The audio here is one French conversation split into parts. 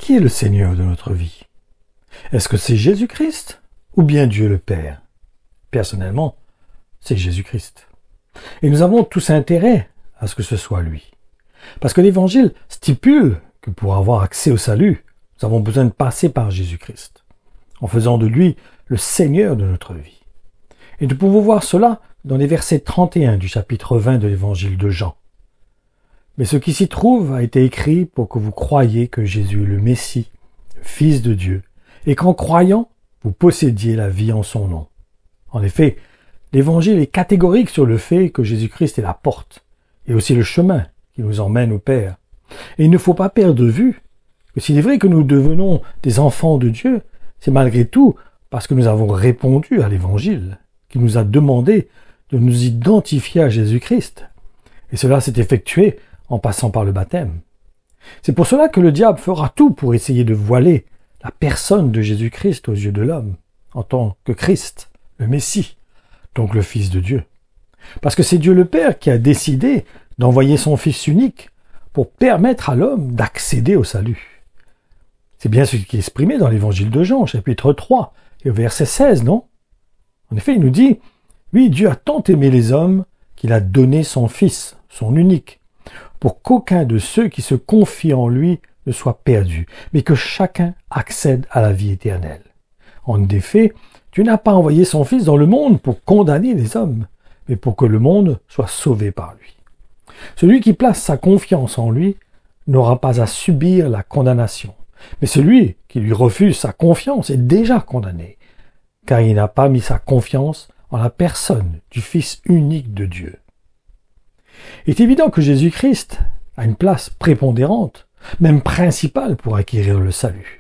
qui est le Seigneur de notre vie? Est-ce que c'est Jésus-Christ ou bien Dieu le Père? Personnellement, c'est Jésus-Christ. Et nous avons tous intérêt à ce que ce soit lui. Parce que l'Évangile stipule que pour avoir accès au salut, nous avons besoin de passer par Jésus-Christ, en faisant de lui le Seigneur de notre vie. Et nous pouvons voir cela dans les versets 31 du chapitre 20 de l'Évangile de Jean. Mais ce qui s'y trouve a été écrit pour que vous croyiez que Jésus est le Messie, le Fils de Dieu, et qu'en croyant, vous possédiez la vie en son nom. En effet, l'Évangile est catégorique sur le fait que Jésus-Christ est la porte, et aussi le chemin qui nous emmène au Père. Et il ne faut pas perdre de vue que s'il est vrai que nous devenons des enfants de Dieu, c'est malgré tout parce que nous avons répondu à l'Évangile, qui nous a demandé de nous identifier à Jésus-Christ. Et cela s'est effectué en passant par le baptême. C'est pour cela que le diable fera tout pour essayer de voiler la personne de Jésus-Christ aux yeux de l'homme, en tant que Christ, le Messie, donc le Fils de Dieu. Parce que c'est Dieu le Père qui a décidé d'envoyer son Fils unique pour permettre à l'homme d'accéder au salut. C'est bien ce qui est exprimé dans l'Évangile de Jean, chapitre 3, et au verset 16, non? En effet, il nous dit, « Oui, Dieu a tant aimé les hommes qu'il a donné son Fils, son unique, pour qu'aucun de ceux qui se confient en lui ne soit perdu, mais que chacun accède à la vie éternelle. En effet, Dieu n'a pas envoyé son Fils dans le monde pour condamner les hommes, mais pour que le monde soit sauvé par lui. Celui qui place sa confiance en lui n'aura pas à subir la condamnation, mais celui qui lui refuse sa confiance est déjà condamné, car il n'a pas mis sa confiance en la personne du Fils unique de Dieu. Il est évident que Jésus-Christ a une place prépondérante, même principale pour acquérir le salut.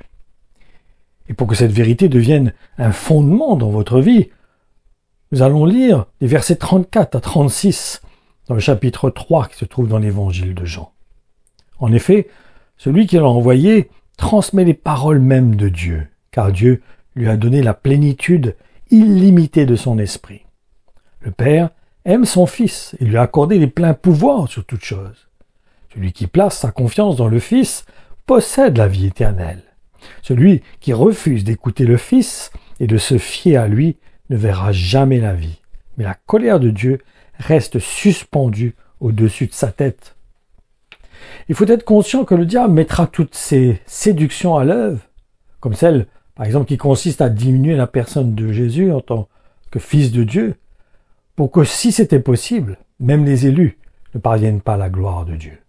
Et pour que cette vérité devienne un fondement dans votre vie, nous allons lire les versets 34 à 36 dans le chapitre 3 qui se trouve dans l'Évangile de Jean. En effet, celui qui l'a envoyé transmet les paroles mêmes de Dieu, car Dieu lui a donné la plénitude illimitée de son esprit. Le Père aime son Fils et lui a accordé les pleins pouvoirs sur toute chose. Celui qui place sa confiance dans le Fils possède la vie éternelle. Celui qui refuse d'écouter le Fils et de se fier à lui ne verra jamais la vie, mais la colère de Dieu reste suspendue au-dessus de sa tête. Il faut être conscient que le diable mettra toutes ces séductions à l'œuvre, comme celle, par exemple, qui consiste à diminuer la personne de Jésus en tant que Fils de Dieu, pour que, si c'était possible, même les élus ne parviennent pas à la gloire de Dieu.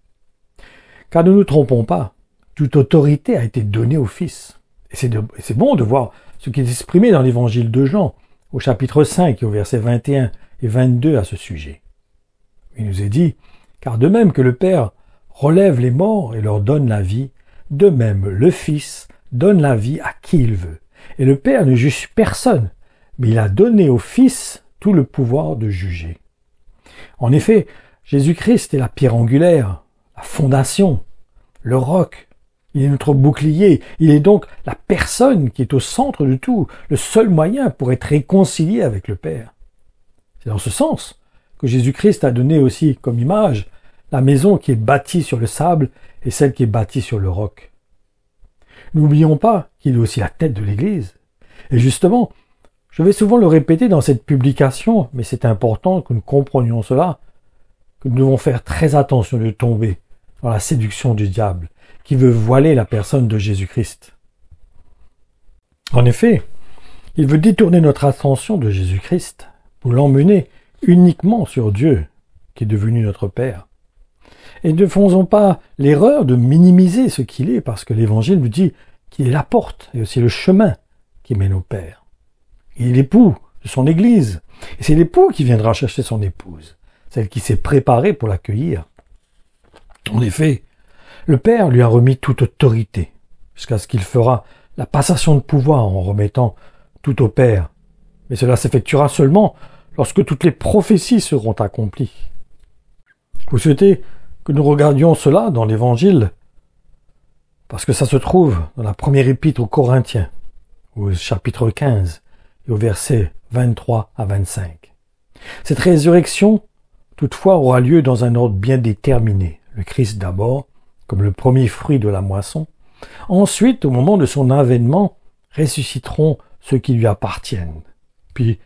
Car ne nous trompons pas, toute autorité a été donnée au Fils. Et c'est bon de voir ce qui est exprimé dans l'Évangile de Jean, au chapitre 5 et au verset 21 et 22 à ce sujet. Il nous est dit, car de même que le Père relève les morts et leur donne la vie, de même le Fils donne la vie à qui il veut. Et le Père ne juge personne, mais il a donné au Fils tout le pouvoir de juger. En effet, Jésus-Christ est la pierre angulaire, la fondation, le roc. Il est notre bouclier. Il est donc la personne qui est au centre de tout, le seul moyen pour être réconcilié avec le Père. C'est dans ce sens que Jésus-Christ a donné aussi comme image la maison qui est bâtie sur le sable et celle qui est bâtie sur le roc. N'oublions pas qu'il est aussi la tête de l'Église. Et justement, je vais souvent le répéter dans cette publication, mais c'est important que nous comprenions cela, que nous devons faire très attention de tomber dans la séduction du diable, qui veut voiler la personne de Jésus-Christ. En effet, il veut détourner notre attention de Jésus-Christ pour l'emmener uniquement sur Dieu, qui est devenu notre Père. Et ne faisons pas l'erreur de minimiser ce qu'il est, parce que l'Évangile nous dit qu'il est la porte et aussi le chemin qui mène au Père. Il est l'époux de son Église, et c'est l'époux qui viendra chercher son épouse, celle qui s'est préparée pour l'accueillir. En effet, le Père lui a remis toute autorité, jusqu'à ce qu'il fera la passation de pouvoir en remettant tout au Père. Mais cela s'effectuera seulement lorsque toutes les prophéties seront accomplies. Vous souhaitez que nous regardions cela dans l'Évangile, parce que ça se trouve dans la première épître aux Corinthiens, au chapitre 15, et au verset 23 à 25. Cette résurrection, toutefois, aura lieu dans un ordre bien déterminé. Le Christ d'abord, comme le premier fruit de la moisson, Ensuite, au moment de son avènement, ressusciteront ceux qui lui appartiennent. Puis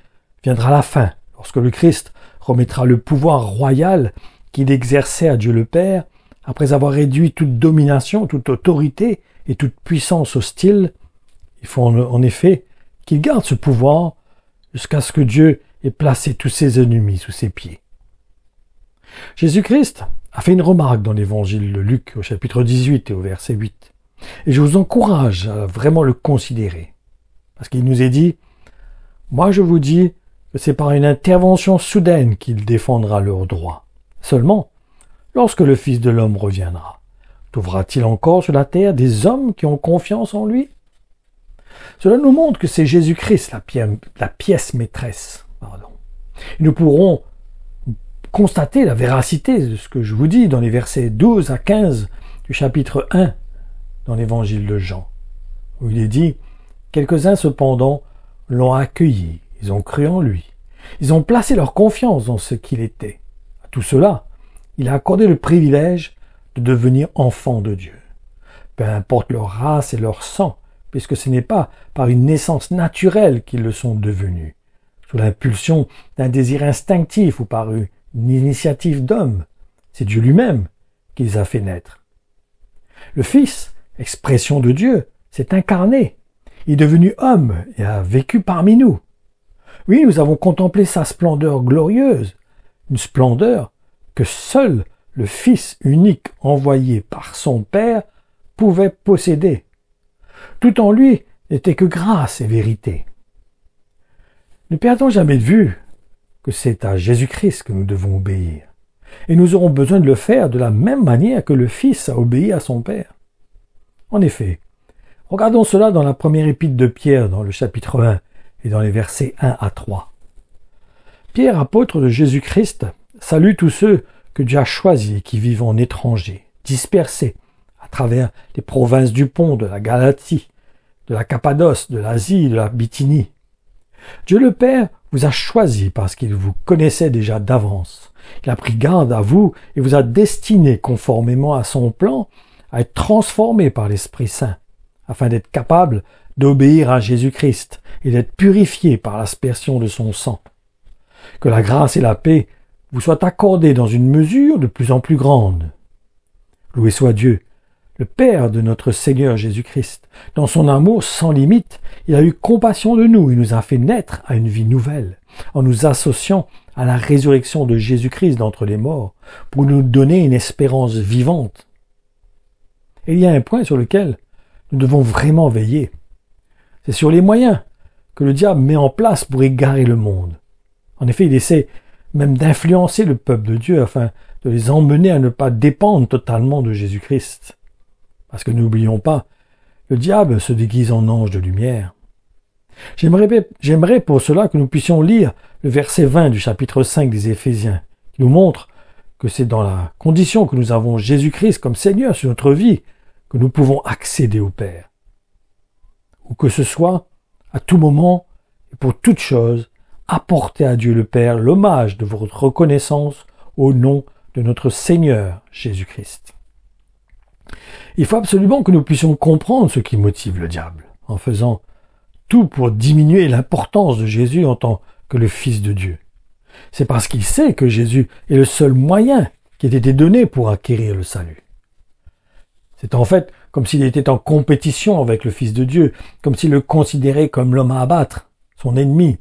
viendra la fin, lorsque le Christ remettra le pouvoir royal qu'il exerçait à Dieu le Père, après avoir réduit toute domination, toute autorité et toute puissance hostile. Il faut en effet qu'il garde ce pouvoir jusqu'à ce que Dieu ait placé tous ses ennemis sous ses pieds. Jésus-Christ a fait une remarque dans l'évangile de Luc au chapitre 18 et au verset 8. Et je vous encourage à vraiment le considérer. Parce qu'il nous est dit, « Moi je vous dis que c'est par une intervention soudaine qu'il défendra leurs droits. Seulement, lorsque le Fils de l'homme reviendra, trouvera-t-il encore sur la terre des hommes qui ont confiance en lui ?» Cela nous montre que c'est Jésus-Christ la pièce maîtresse. Et nous pourrons constater la véracité de ce que je vous dis dans les versets 12 à 15 du chapitre 1 dans l'évangile de Jean, où il est dit « Quelques-uns cependant l'ont accueilli, ils ont cru en lui, ils ont placé leur confiance dans ce qu'il était. À tout cela, il a accordé le privilège de devenir enfants de Dieu. Peu importe leur race et leur sang, puisque ce n'est pas par une naissance naturelle qu'ils le sont devenus, sous l'impulsion d'un désir instinctif ou par une initiative d'homme. C'est Dieu lui-même qui les a fait naître. Le Fils, expression de Dieu, s'est incarné, il est devenu homme et a vécu parmi nous. Oui, nous avons contemplé sa splendeur glorieuse, une splendeur que seul le Fils unique envoyé par son Père pouvait posséder. Tout en lui n'était que grâce et vérité. Ne perdons jamais de vue que c'est à Jésus-Christ que nous devons obéir. Et nous aurons besoin de le faire de la même manière que le Fils a obéi à son Père. En effet, regardons cela dans la première épître de Pierre, dans le chapitre 1 et dans les versets 1 à 3. Pierre, apôtre de Jésus-Christ, salue tous ceux que Dieu a choisis et qui vivent en étrangers, dispersés à travers les provinces du Pont, de la Galatie, de la Cappadoce, de l'Asie, de la Bithynie. Dieu le Père vous a choisi parce qu'il vous connaissait déjà d'avance. Il a pris garde à vous et vous a destiné conformément à son plan à être transformé par l'Esprit Saint, afin d'être capable d'obéir à Jésus-Christ et d'être purifié par l'aspersion de son sang. Que la grâce et la paix vous soient accordées dans une mesure de plus en plus grande. Loué soit Dieu, le Père de notre Seigneur Jésus-Christ. Dans son amour sans limite, il a eu compassion de nous et nous a fait naître à une vie nouvelle, en nous associant à la résurrection de Jésus-Christ d'entre les morts, pour nous donner une espérance vivante. Et il y a un point sur lequel nous devons vraiment veiller. C'est sur les moyens que le diable met en place pour égarer le monde. En effet, il essaie même d'influencer le peuple de Dieu afin de les emmener à ne pas dépendre totalement de Jésus-Christ. Parce que n'oublions pas, le diable se déguise en ange de lumière. J'aimerais pour cela que nous puissions lire le verset 20 du chapitre 5 des Éphésiens, qui nous montre que c'est dans la condition que nous avons Jésus-Christ comme Seigneur sur notre vie que nous pouvons accéder au Père. Ou que ce soit, à tout moment et pour toute chose, apporter à Dieu le Père l'hommage de votre reconnaissance au nom de notre Seigneur Jésus-Christ. Il faut absolument que nous puissions comprendre ce qui motive le diable, en faisant tout pour diminuer l'importance de Jésus en tant que le Fils de Dieu. C'est parce qu'il sait que Jésus est le seul moyen qui ait été donné pour acquérir le salut. C'est en fait comme s'il était en compétition avec le Fils de Dieu, comme s'il le considérait comme l'homme à abattre, son ennemi.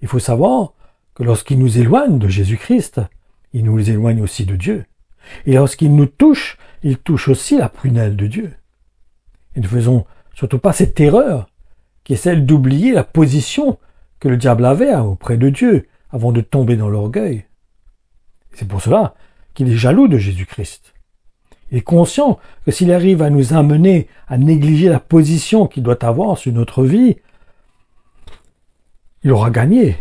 Il faut savoir que lorsqu'il nous éloigne de Jésus-Christ, il nous éloigne aussi de Dieu. Et lorsqu'il nous touche, il touche aussi la prunelle de Dieu. Et ne faisons surtout pas cette erreur, qui est celle d'oublier la position que le diable avait auprès de Dieu avant de tomber dans l'orgueil. C'est pour cela qu'il est jaloux de Jésus-Christ. Il est conscient que s'il arrive à nous amener à négliger la position qu'il doit avoir sur notre vie, il aura gagné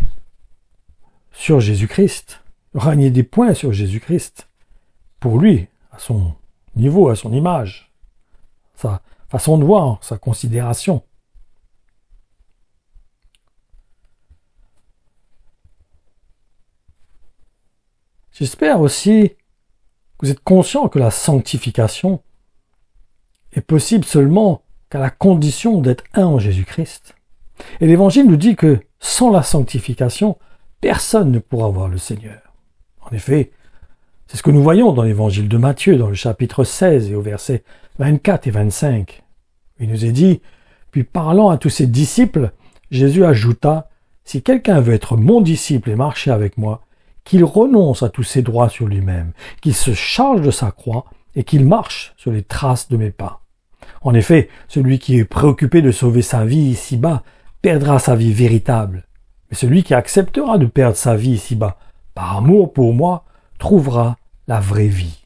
sur Jésus-Christ. Il aura gagné des points sur Jésus-Christ. Pour lui, à son niveau, à son image, sa façon de voir, sa considération. J'espère aussi que vous êtes conscient que la sanctification est possible seulement qu'à la condition d'être un en Jésus-Christ. Et l'Évangile nous dit que sans la sanctification, personne ne pourra voir le Seigneur. En effet, c'est ce que nous voyons dans l'Évangile de Matthieu, dans le chapitre 16 et au verset 24 et 25. Il nous est dit, puis parlant à tous ses disciples, Jésus ajouta, « Si quelqu'un veut être mon disciple et marcher avec moi, qu'il renonce à tous ses droits sur lui-même, qu'il se charge de sa croix et qu'il marche sur les traces de mes pas. En effet, celui qui est préoccupé de sauver sa vie ici-bas perdra sa vie véritable. Mais celui qui acceptera de perdre sa vie ici-bas, par amour pour moi, trouvera la vraie vie. »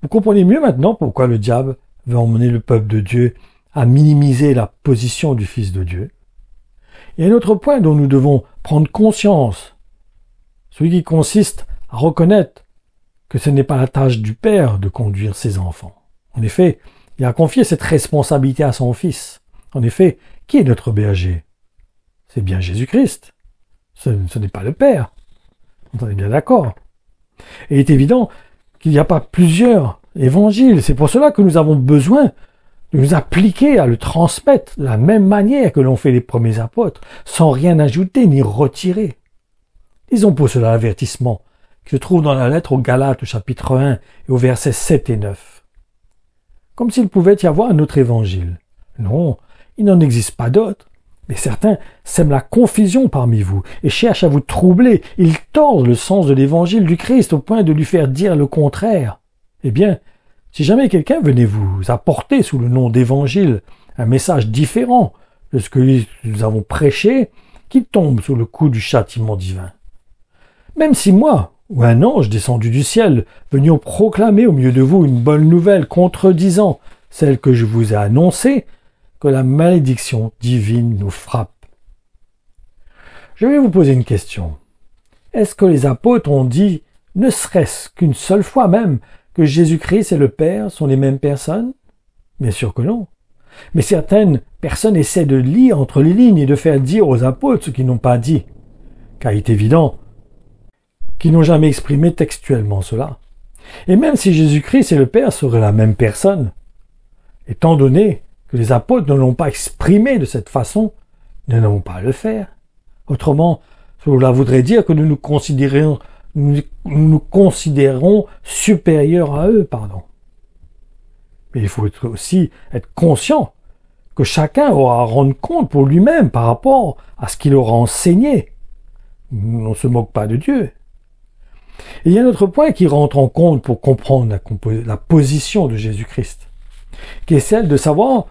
Vous comprenez mieux maintenant pourquoi le diable veut emmener le peuple de Dieu à minimiser la position du Fils de Dieu. Il y a un autre point dont nous devons prendre conscience, celui qui consiste à reconnaître que ce n'est pas la tâche du Père de conduire ses enfants. En effet, il a confié cette responsabilité à son Fils. En effet, qui est notre berger? C'est bien Jésus-Christ. Ce n'est pas le Père. On est bien d'accord. Et il est évident qu'il n'y a pas plusieurs évangiles. C'est pour cela que nous avons besoin de nous appliquer à le transmettre de la même manière que l'ont fait les premiers apôtres, sans rien ajouter ni retirer. Lisons pour cela l'avertissement qui se trouve dans la lettre aux Galates, au chapitre 1 et au verset 7 et 9. Comme s'il pouvait y avoir un autre évangile. Non, il n'en existe pas d'autre. Mais certains sèment la confusion parmi vous et cherchent à vous troubler. Ils tordent le sens de l'évangile du Christ au point de lui faire dire le contraire. Eh bien, si jamais quelqu'un venait vous apporter sous le nom d'évangile un message différent de ce que nous avons prêché, qu'il tombe sous le coup du châtiment divin. Même si moi, ou un ange descendu du ciel, venions proclamer au milieu de vous une bonne nouvelle contredisant celle que je vous ai annoncée, que la malédiction divine nous frappe. Je vais vous poser une question. Est-ce que les apôtres ont dit, ne serait-ce qu'une seule fois même, que Jésus-Christ et le Père sont les mêmes personnes? Bien sûr que non. Mais certaines personnes essaient de lire entre les lignes et de faire dire aux apôtres ce qu'ils n'ont pas dit. Car il est évident qu'ils n'ont jamais exprimé textuellement cela. Et même si Jésus-Christ et le Père seraient la même personne, étant donné que les apôtres ne l'ont pas exprimé de cette façon, ils n'ont pas à le faire. Autrement, cela voudrait dire que nous nous considérons supérieurs à eux, Mais il faut aussi être conscient que chacun aura à rendre compte pour lui-même par rapport à ce qu'il aura enseigné. On ne se moque pas de Dieu. Et il y a un autre point qui rentre en compte pour comprendre la position de Jésus-Christ, qui est celle de savoir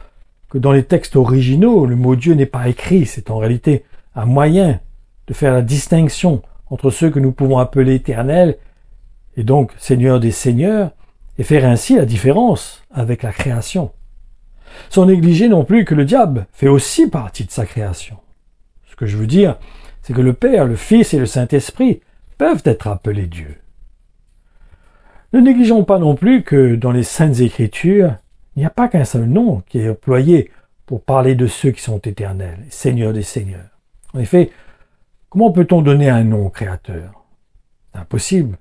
que dans les textes originaux, le mot Dieu n'est pas écrit, c'est en réalité un moyen de faire la distinction entre ceux que nous pouvons appeler éternels, et donc Seigneur des Seigneurs, et faire ainsi la différence avec la création. Sans négliger non plus que le diable fait aussi partie de sa création. Ce que je veux dire, c'est que le Père, le Fils et le Saint-Esprit peuvent être appelés Dieu. Ne négligeons pas non plus que dans les Saintes Écritures, il n'y a pas qu'un seul nom qui est employé pour parler de ceux qui sont éternels, Seigneur des Seigneurs. En effet, comment peut-on donner un nom au Créateur? Impossible.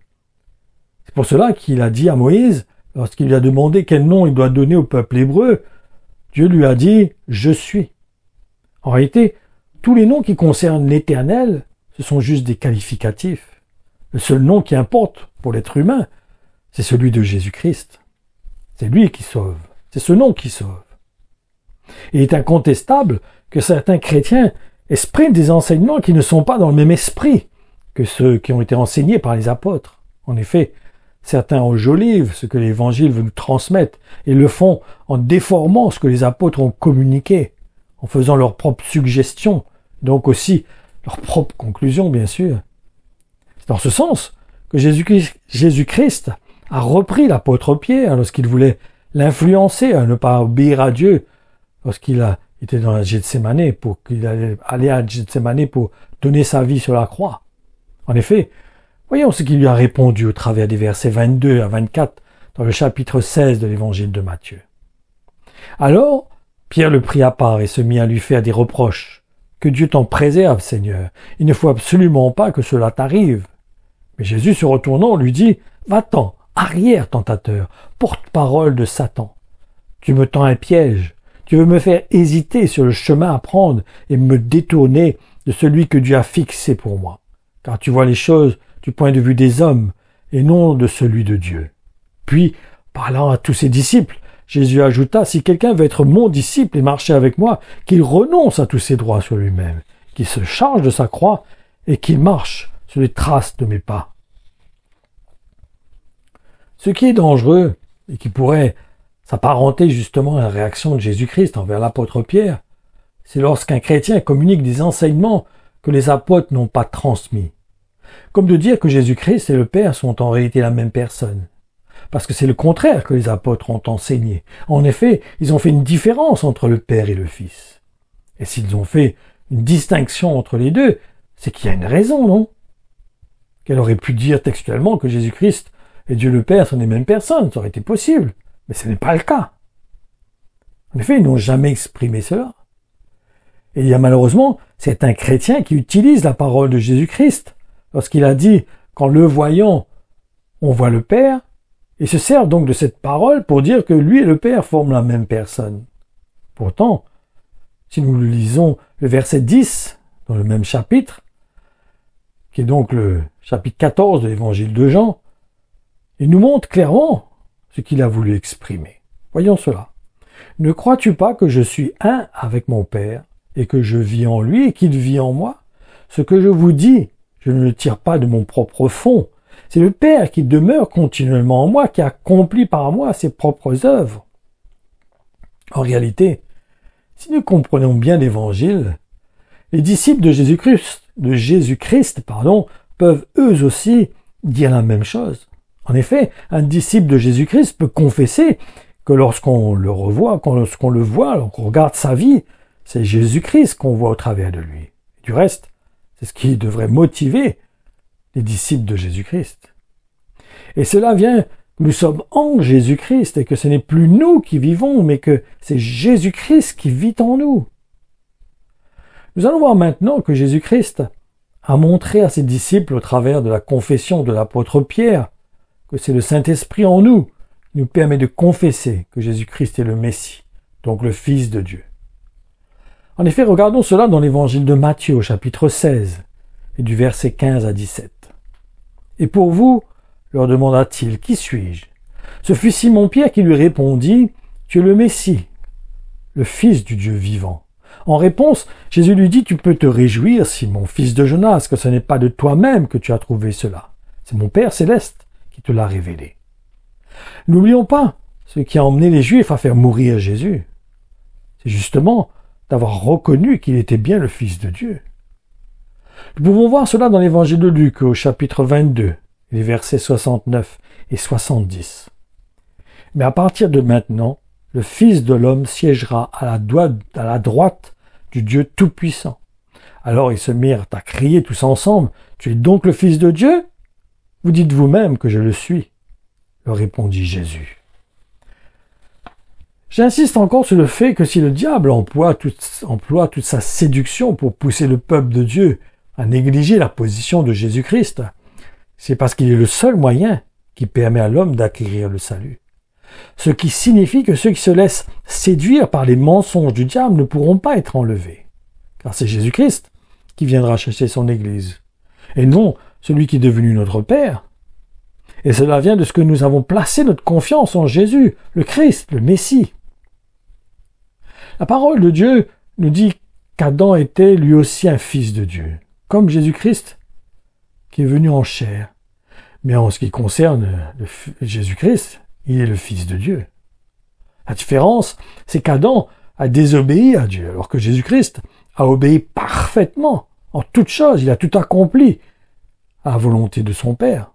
C'est pour cela qu'il a dit à Moïse, lorsqu'il lui a demandé quel nom il doit donner au peuple hébreu, Dieu lui a dit « Je suis ». En réalité, tous les noms qui concernent l'Éternel, ce sont juste des qualificatifs. Le seul nom qui importe pour l'être humain, c'est celui de Jésus-Christ. C'est lui qui sauve. C'est ce nom qui sauve. Il est incontestable que certains chrétiens expriment des enseignements qui ne sont pas dans le même esprit que ceux qui ont été enseignés par les apôtres. En effet, certains enjolivent ce que l'Évangile veut nous transmettre et le font en déformant ce que les apôtres ont communiqué, en faisant leurs propres suggestions, donc aussi leurs propres conclusions, bien sûr. C'est dans ce sens que Jésus-Christ a repris l'apôtre Pierre lorsqu'il voulait l'influencer à ne pas obéir à Dieu, lorsqu'il était dans la Gethsémanée, pour qu'il allait aller à Gethsémanée pour donner sa vie sur la croix. En effet, voyons ce qu'il lui a répondu au travers des versets 22 à 24 dans le chapitre 16 de l'évangile de Matthieu. Alors, Pierre le prit à part et se mit à lui faire des reproches. « Que Dieu t'en préserve, Seigneur. Il ne faut absolument pas que cela t'arrive. » Mais Jésus, se retournant, lui dit « Va-t'en, arrière, tentateur, porte-parole de Satan. Tu me tends un piège. Tu veux me faire hésiter sur le chemin à prendre et me détourner de celui que Dieu a fixé pour moi. Car tu vois les choses du point de vue des hommes et non de celui de Dieu. Puis, parlant à tous ses disciples, Jésus ajouta, si quelqu'un veut être mon disciple et marcher avec moi, qu'il renonce à tous ses droits sur lui-même, qu'il se charge de sa croix et qu'il marche sur les traces de mes pas. Ce qui est dangereux et qui pourrait s'apparenter justement à la réaction de Jésus-Christ envers l'apôtre Pierre, c'est lorsqu'un chrétien communique des enseignements que les apôtres n'ont pas transmis. Comme de dire que Jésus-Christ et le Père sont en réalité la même personne. Parce que c'est le contraire que les apôtres ont enseigné. En effet, ils ont fait une différence entre le Père et le Fils. Et s'ils ont fait une distinction entre les deux, c'est qu'il y a une raison, non? Qu'elle aurait pu dire textuellement que Jésus-Christ et Dieu le Père sont les mêmes personnes, ça aurait été possible. Mais ce n'est pas le cas. En effet, ils n'ont jamais exprimé cela. Et il y a malheureusement certains chrétiens qui utilisent la parole de Jésus-Christ lorsqu'il a dit « qu'en le voyant, on voit le Père », et se servent donc de cette parole pour dire que lui et le Père forment la même personne. Pourtant, si nous lisons le verset 10 dans le même chapitre, qui est donc le chapitre 14 de l'évangile de Jean, il nous montre clairement ce qu'il a voulu exprimer. Voyons cela. « Ne crois-tu pas que je suis un avec mon Père, et que je vis en lui et qu'il vit en moi? Ce que je vous dis, je ne le tire pas de mon propre fond. C'est le Père qui demeure continuellement en moi, qui accomplit par moi ses propres œuvres. » En réalité, si nous comprenons bien l'Évangile, les disciples de Jésus-Christ, peuvent eux aussi dire la même chose. En effet, un disciple de Jésus-Christ peut confesser que lorsqu'on le revoit, lorsqu'on le voit, lorsqu'on regarde sa vie, c'est Jésus-Christ qu'on voit au travers de lui. Du reste, c'est ce qui devrait motiver les disciples de Jésus-Christ. Et cela vient, nous sommes en Jésus-Christ et que ce n'est plus nous qui vivons, mais que c'est Jésus-Christ qui vit en nous. Nous allons voir maintenant que Jésus-Christ a montré à ses disciples au travers de la confession de l'apôtre Pierre que c'est le Saint-Esprit en nous qui nous permet de confesser que Jésus-Christ est le Messie, donc le Fils de Dieu. En effet, regardons cela dans l'évangile de Matthieu au chapitre 16 et du verset 15 à 17. « Et pour vous, leur demanda-t-il, qui suis-je? Ce fut Simon-Pierre qui lui répondit, tu es le Messie, le Fils du Dieu vivant. En réponse, Jésus lui dit, tu peux te réjouir, Simon, fils de Jonas, que ce n'est pas de toi-même que tu as trouvé cela. C'est mon Père céleste qui te l'a révélé. N'oublions pas ce qui a emmené les Juifs à faire mourir Jésus. C'est justement d'avoir reconnu qu'il était bien le Fils de Dieu. Nous pouvons voir cela dans l'évangile de Luc au chapitre 22, les versets 69 et 70. Mais à partir de maintenant, le Fils de l'homme siégera à la droite du Dieu Tout-Puissant. Alors ils se mirent à crier tous ensemble, tu es donc le Fils de Dieu? Vous dites vous-même que je le suis, leur répondit Jésus. J'insiste encore sur le fait que si le diable emploie toute sa séduction pour pousser le peuple de Dieu à négliger la position de Jésus-Christ, c'est parce qu'il est le seul moyen qui permet à l'homme d'acquérir le salut. Ce qui signifie que ceux qui se laissent séduire par les mensonges du diable ne pourront pas être enlevés. Car c'est Jésus-Christ qui viendra chercher son Église, et non celui qui est devenu notre Père. Et cela vient de ce que nous avons placé notre confiance en Jésus, le Christ, le Messie. La parole de Dieu nous dit qu'Adam était lui aussi un fils de Dieu, comme Jésus-Christ qui est venu en chair. Mais en ce qui concerne Jésus-Christ, il est le Fils de Dieu. La différence, c'est qu'Adam a désobéi à Dieu, alors que Jésus-Christ a obéi parfaitement, en toutes choses, il a tout accompli à la volonté de son Père.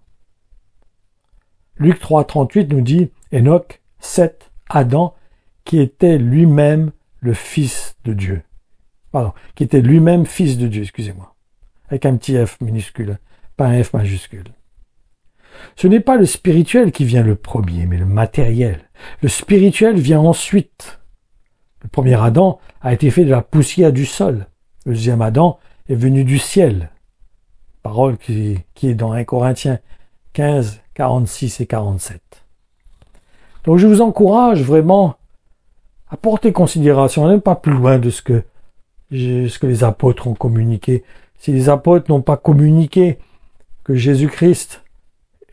Luc 3,38 nous dit Enoch, Seth, Adam, qui était lui-même le Fils de Dieu. Pardon, qui était lui-même Fils de Dieu, excusez-moi. Avec un petit F minuscule, pas un F majuscule. Ce n'est pas le spirituel qui vient le premier, mais le matériel. Le spirituel vient ensuite. Le premier Adam a été fait de la poussière du sol. Le deuxième Adam est venu du ciel. Parole qui est dans 1 Corinthiens 15, 46 et 47. Donc je vous encourage vraiment apporter considération, même pas plus loin de ce que les apôtres ont communiqué. Si les apôtres n'ont pas communiqué que Jésus-Christ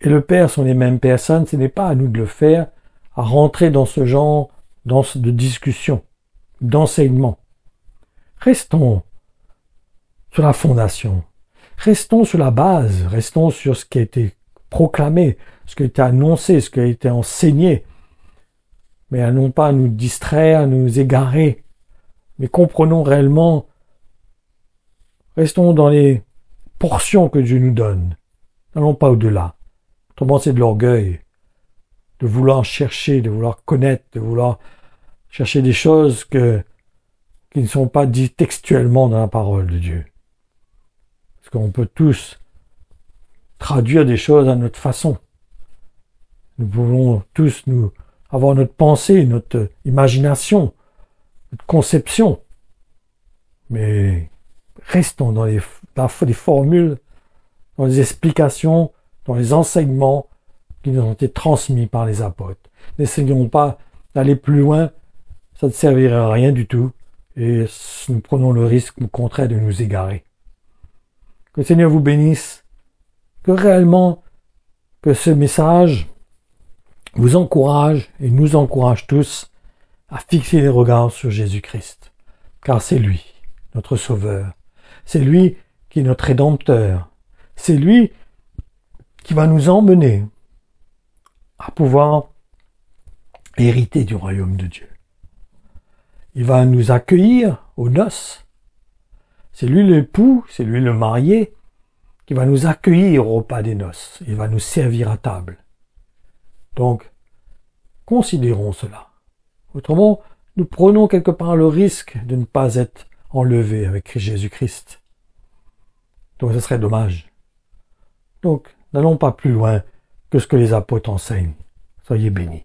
et le Père sont les mêmes personnes, ce n'est pas à nous de le faire, à rentrer dans ce genre de discussion, d'enseignement. Restons sur la fondation, restons sur la base, restons sur ce qui a été proclamé, ce qui a été annoncé, ce qui a été enseigné, mais non pas à nous distraire, à nous égarer, mais comprenons réellement, restons dans les portions que Dieu nous donne, n'allons pas au-delà. Autrement, c'est de l'orgueil, de vouloir chercher, de vouloir connaître, de vouloir chercher des choses qui ne sont pas dites textuellement dans la parole de Dieu. Parce qu'on peut tous traduire des choses à notre façon. Nous pouvons tous avoir notre pensée, notre imagination, notre conception. Mais restons dans les formules, dans les explications, dans les enseignements qui nous ont été transmis par les apôtres. N'essayons pas d'aller plus loin, ça ne servira à rien du tout, et nous prenons le risque, au contraire, de nous égarer. Que le Seigneur vous bénisse, que réellement, que ce message vous encourage et nous encourage tous à fixer les regards sur Jésus-Christ, car c'est lui, notre Sauveur, c'est lui qui est notre Rédempteur, c'est lui qui va nous emmener à pouvoir hériter du royaume de Dieu. Il va nous accueillir aux noces. C'est lui l'époux, c'est lui le marié qui va nous accueillir au repas des noces. Il va nous servir à table. Donc, considérons cela. Autrement, nous prenons quelque part le risque de ne pas être enlevés avec Jésus-Christ. Donc, ce serait dommage. Donc, n'allons pas plus loin que ce que les apôtres enseignent. Soyez bénis.